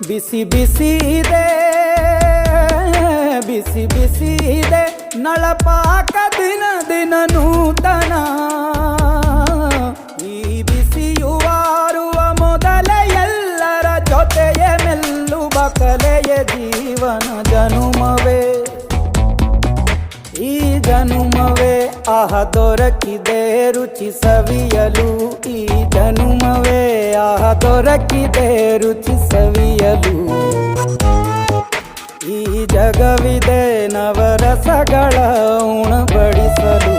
ಬಿಸಿ ಬಿಸಿ ಇದೆ ಬಿಸಿ ಬಿಸಿ ಇದೆ ನಳಪಾಕ ದಿನ ದಿನ ನೂತನ. ಈ ಬಿಸಿಯುವಾರುವ ಮೊದಲೇ ಎಲ್ಲರ ಜೊತೆಯೇ ಮೆಲ್ಲುವ ಕಲೆಯ ಜೀವನ ಜನುಮವೇ ಈ ಜನುಮವೇ ಆಹ ದೊರಕಿದೆ ರುಚಿ ಸವಿಯಲು. ಈ ಜನುಮವೇ ಆಹ ದೊರಕಿದೆ ರುಚಿ ಸವಿಯಲು. ಈ ಜಗವಿದೆ ನವರಸಗಳ ಉಣಬಡಿಸಲು.